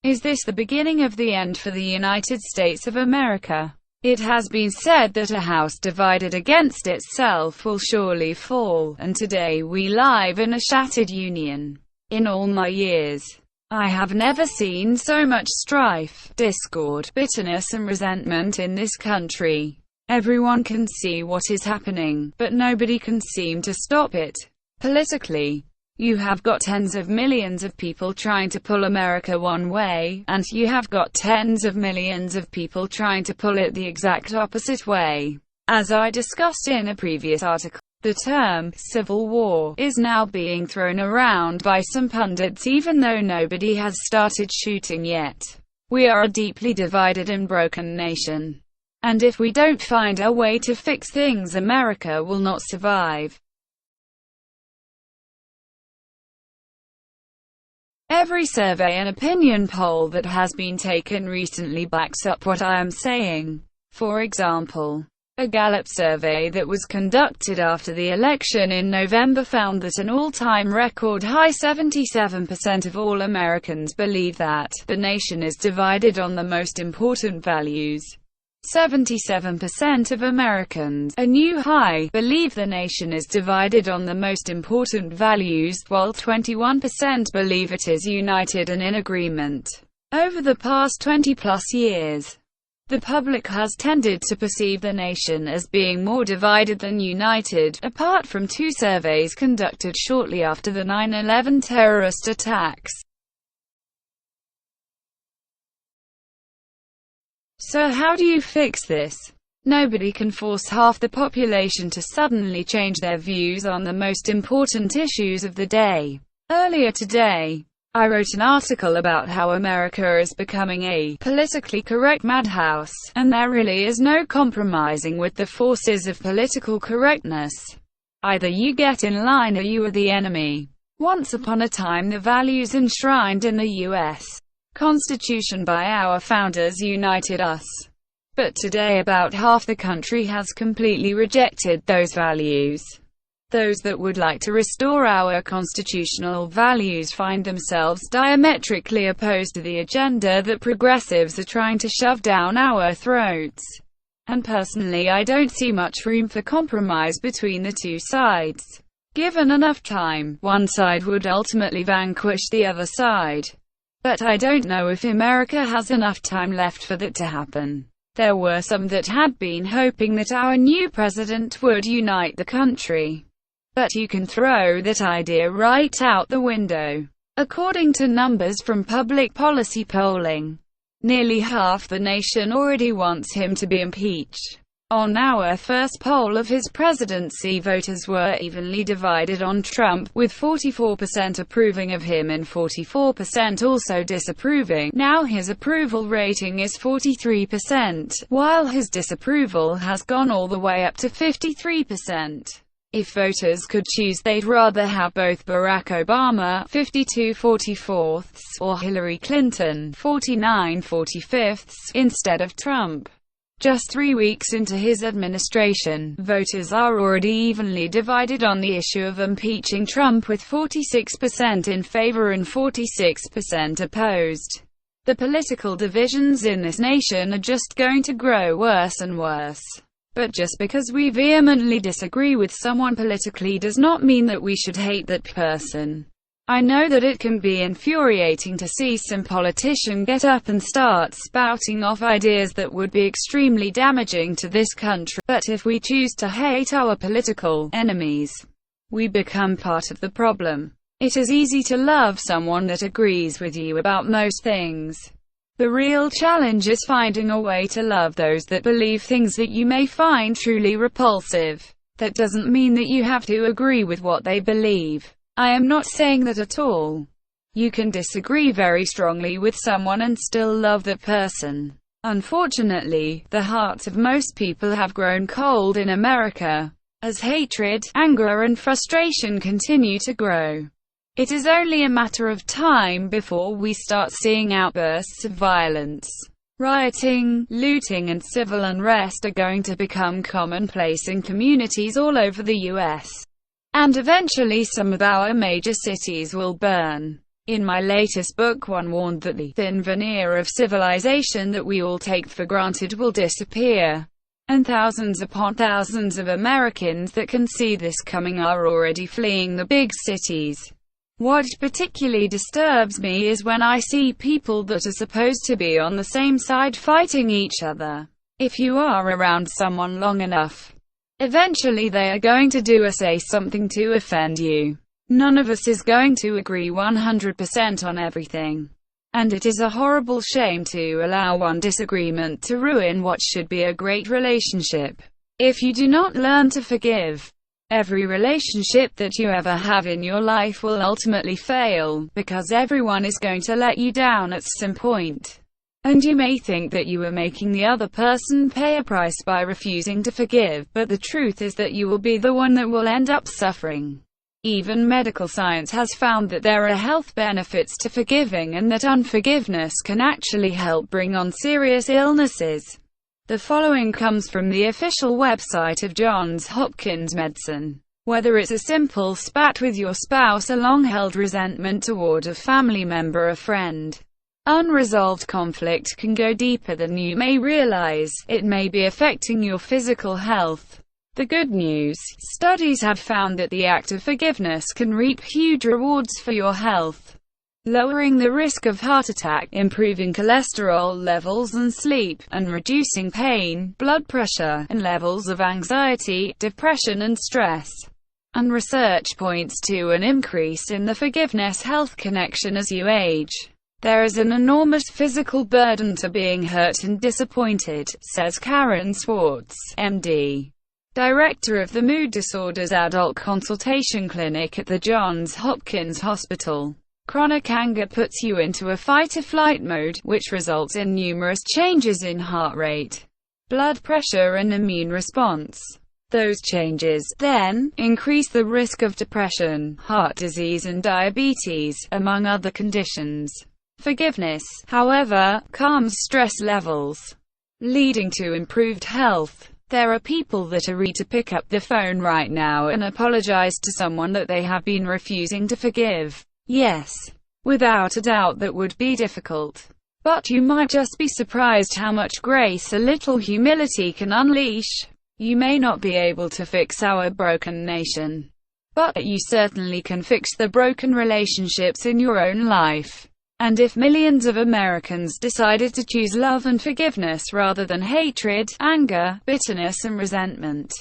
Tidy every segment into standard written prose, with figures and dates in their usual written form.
Is this the beginning of the end for the United States of America? It has been said that a house divided against itself will surely fall, and today we live in a shattered union. In all my years, I have never seen so much strife, discord, bitterness and resentment in this country. Everyone can see what is happening, but nobody can seem to stop it. Politically, you have got tens of millions of people trying to pull America one way, and you have got tens of millions of people trying to pull it the exact opposite way. As I discussed in a previous article, the term civil war is now being thrown around by some pundits even though nobody has started shooting yet. We are a deeply divided and broken nation. And if we don't find a way to fix things, America will not survive. Every survey and opinion poll that has been taken recently backs up what I am saying. For example, a Gallup survey that was conducted after the election in November found that an all-time record high 77% of all Americans believe that the nation is divided on the most important values. 77% of Americans, a new high, believe the nation is divided on the most important values, while 21% believe it is united and in agreement. Over the past 20-plus years, the public has tended to perceive the nation as being more divided than united, apart from two surveys conducted shortly after the 9/11 terrorist attacks. So how do you fix this? Nobody can force half the population to suddenly change their views on the most important issues of the day. Earlier today, I wrote an article about how America is becoming a politically correct madhouse, and there really is no compromising with the forces of political correctness. Either you get in line or you are the enemy. Once upon a time, the values enshrined in the U.S. Constitution by our founders united us. But today about half the country has completely rejected those values. Those that would like to restore our constitutional values find themselves diametrically opposed to the agenda that progressives are trying to shove down our throats. And personally, I don't see much room for compromise between the two sides. Given enough time, one side would ultimately vanquish the other side. But I don't know if America has enough time left for that to happen. There were some that had been hoping that our new president would unite the country. But you can throw that idea right out the window. According to numbers from public policy polling, nearly half the nation already wants him to be impeached. On our first poll of his presidency, voters were evenly divided on Trump, with 44% approving of him and 44% also disapproving. Now his approval rating is 43%, while his disapproval has gone all the way up to 53%. If voters could choose, they'd rather have both Barack Obama, 52/44, or Hillary Clinton, 49/45, instead of Trump. Just 3 weeks into his administration, voters are already evenly divided on the issue of impeaching Trump, with 46% in favor and 46% opposed. The political divisions in this nation are just going to grow worse and worse. But just because we vehemently disagree with someone politically does not mean that we should hate that person. I know that it can be infuriating to see some politician get up and start spouting off ideas that would be extremely damaging to this country, but if we choose to hate our political enemies, we become part of the problem. It is easy to love someone that agrees with you about most things. The real challenge is finding a way to love those that believe things that you may find truly repulsive. That doesn't mean that you have to agree with what they believe. I am not saying that at all. You can disagree very strongly with someone and still love that person. Unfortunately, the hearts of most people have grown cold in America, as hatred, anger and frustration continue to grow. It is only a matter of time before we start seeing outbursts of violence. Rioting, looting and civil unrest are going to become commonplace in communities all over the U.S. And eventually some of our major cities will burn. In my latest book, one warned that the thin veneer of civilization that we all take for granted will disappear. And thousands upon thousands of Americans that can see this coming are already fleeing the big cities. What particularly disturbs me is when I see people that are supposed to be on the same side fighting each other. If you are around someone long enough, eventually they are going to do or say something to offend you. None of us is going to agree 100% on everything. And it is a horrible shame to allow one disagreement to ruin what should be a great relationship. If you do not learn to forgive, every relationship that you ever have in your life will ultimately fail, because everyone is going to let you down at some point. And you may think that you are making the other person pay a price by refusing to forgive, but the truth is that you will be the one that will end up suffering. Even medical science has found that there are health benefits to forgiving and that unforgiveness can actually help bring on serious illnesses. The following comes from the official website of Johns Hopkins Medicine. Whether it's a simple spat with your spouse, a long-held resentment toward a family member or friend, unresolved conflict can go deeper than you may realize. It may be affecting your physical health. The good news: studies have found that the act of forgiveness can reap huge rewards for your health, lowering the risk of heart attack, improving cholesterol levels and sleep, and reducing pain, blood pressure, and levels of anxiety, depression and stress. And research points to an increase in the forgiveness-health connection as you age. There is an enormous physical burden to being hurt and disappointed, says Karen Swartz, MD, Director of the Mood Disorders Adult Consultation Clinic at the Johns Hopkins Hospital. Chronic anger puts you into a fight-or-flight mode, which results in numerous changes in heart rate, blood pressure and immune response. Those changes, then, increase the risk of depression, heart disease and diabetes, among other conditions. Forgiveness, however, calms stress levels, leading to improved health. There are people that are ready to pick up the phone right now and apologize to someone that they have been refusing to forgive. Yes, without a doubt that would be difficult. But you might just be surprised how much grace a little humility can unleash. You may not be able to fix our broken nation, but you certainly can fix the broken relationships in your own life. And if millions of Americans decided to choose love and forgiveness rather than hatred, anger, bitterness and resentment,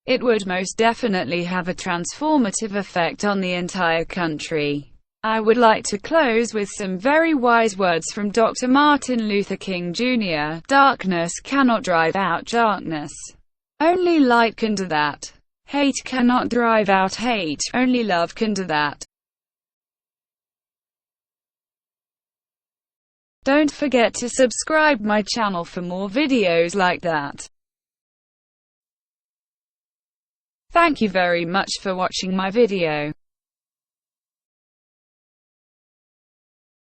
it would most definitely have a transformative effect on the entire country. I would like to close with some very wise words from Dr. Martin Luther King Jr. Darkness cannot drive out darkness. Only light can do that. Hate cannot drive out hate. Only love can do that. Don't forget to subscribe my channel for more videos like that. Thank you very much for watching my video.